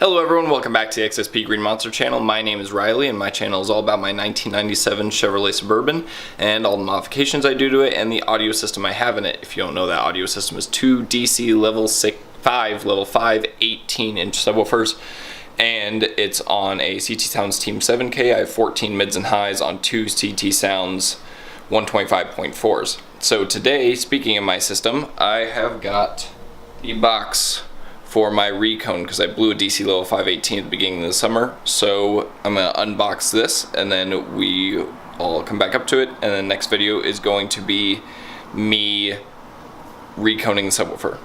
Hello everyone, welcome back to the XSP Green Monster channel. My name is Riley and my channel is all about my 1997 Chevrolet Suburban and all the modifications I do to it and the audio system I have in it. If you don't know, that audio system is two DC level 5 18-inch subwoofers, and it's on a CT Sounds Team 7K. I have 14 mids and highs on two CT Sounds 125.4s. So today, speaking of my system, I have got the box for my Recone because I blew a DC level 518 at the beginning of the summer. So I'm gonna unbox this and then we all come back up to it, and the next video is going to be me reconing the subwoofer.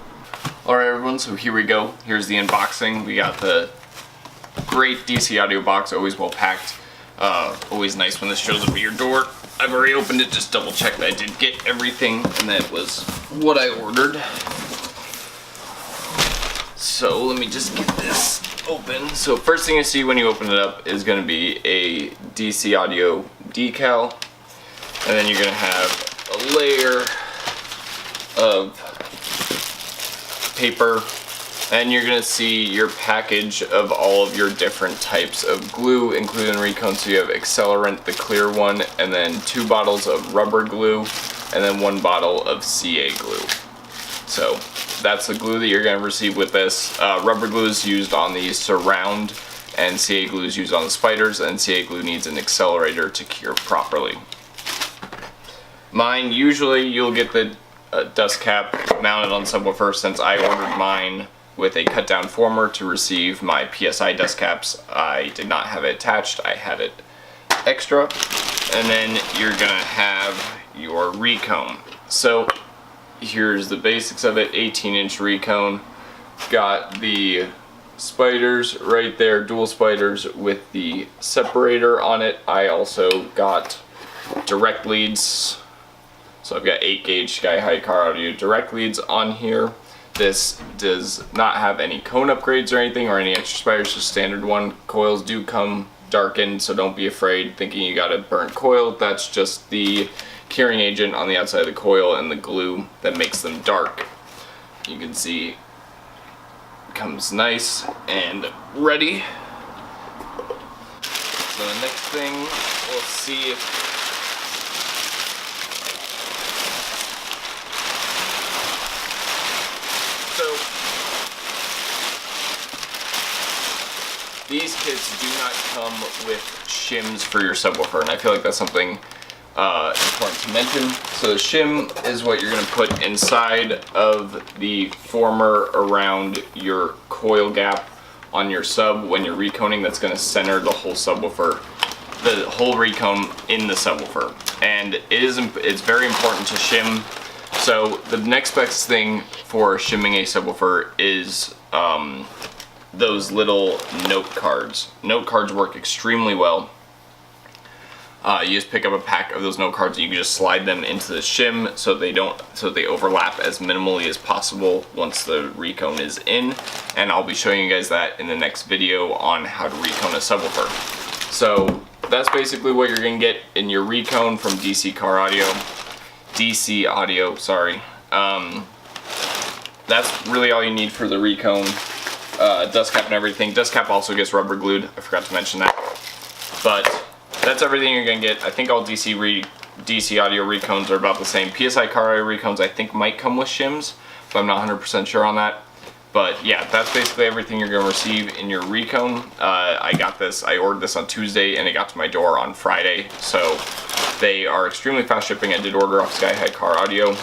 Alright everyone, so here we go. Here's the unboxing. We got the great DC audio box, always well packed. Always nice when this shows up at your door. I've already opened it, just double check that I did get everything and that it was what I ordered. So let me just get this open. So first thing you see when you open it up is going to be a DC audio decal, and then you're going to have a layer of paper, and you're going to see your package of all of your different types of glue, including Recone. So you have accelerant, the clear one, and then 2 bottles of rubber glue, and then 1 bottle of CA glue. So that's the glue that you're going to receive with this. Rubber glue is used on the surround, and CA glue is used on the spiders, and CA glue needs an accelerator to cure properly. Mine, usually you'll get the dust cap mounted on subwoofer. Since I ordered mine with a cut down former to receive my PSI dust caps, I did not have it attached, I had it extra. And then you're going to have your Recone. So here's the basics of it. 18-inch Recone. Got the spiders right there, dual spiders with the separator on it. I also got direct leads. So I've got 8-gauge Sky High car audio direct leads on here. This does not have any cone upgrades or anything or any extra spiders, just standard one. Coils do come darkened, so don't be afraid thinking you got a burnt coil. That's just the curing agent on the outside of the coil and the glue that makes them dark. You can see it comes nice and ready. So the next thing, we'll see if these kits do not come with shims for your subwoofer, and I feel like that's something important to mention. So the shim is what you're going to put inside of the former around your coil gap on your sub when you're reconing. That's going to center the whole subwoofer, the whole recone in the subwoofer, and it's very important to shim. So the next best thing for shimming a subwoofer is those little note cards. Note cards work extremely well. You just pick up a pack of those note cards and you can just slide them into the shim so they overlap as minimally as possible once the recone is in. And I'll be showing you guys that in the next video on how to recone a subwoofer. So that's basically what you're gonna get in your recone from DC Audio, sorry. That's really all you need for the recone. Dust cap and everything. Dust cap also gets rubber glued. I forgot to mention that. But that's everything you're gonna get. I think all DC audio recones are about the same. PSI car audio recones I think might come with shims, but I'm not 100% sure on that. But yeah, that's basically everything you're gonna receive in your recone. I ordered this on Tuesday and it got to my door on Friday. So they are extremely fast shipping. I did order off Sky High Car Audio.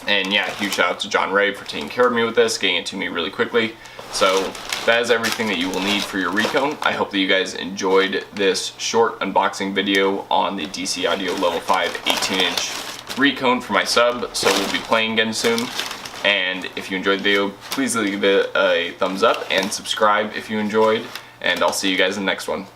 And yeah, huge shout out to John Ray for taking care of me with this, getting it to me really quickly. So that is everything that you will need for your Recone. I hope that you guys enjoyed this short unboxing video on the DC Audio Level 5 18-inch Recone for my sub. So we'll be playing again soon. And if you enjoyed the video, please leave it a thumbs up and subscribe if you enjoyed. And I'll see you guys in the next one.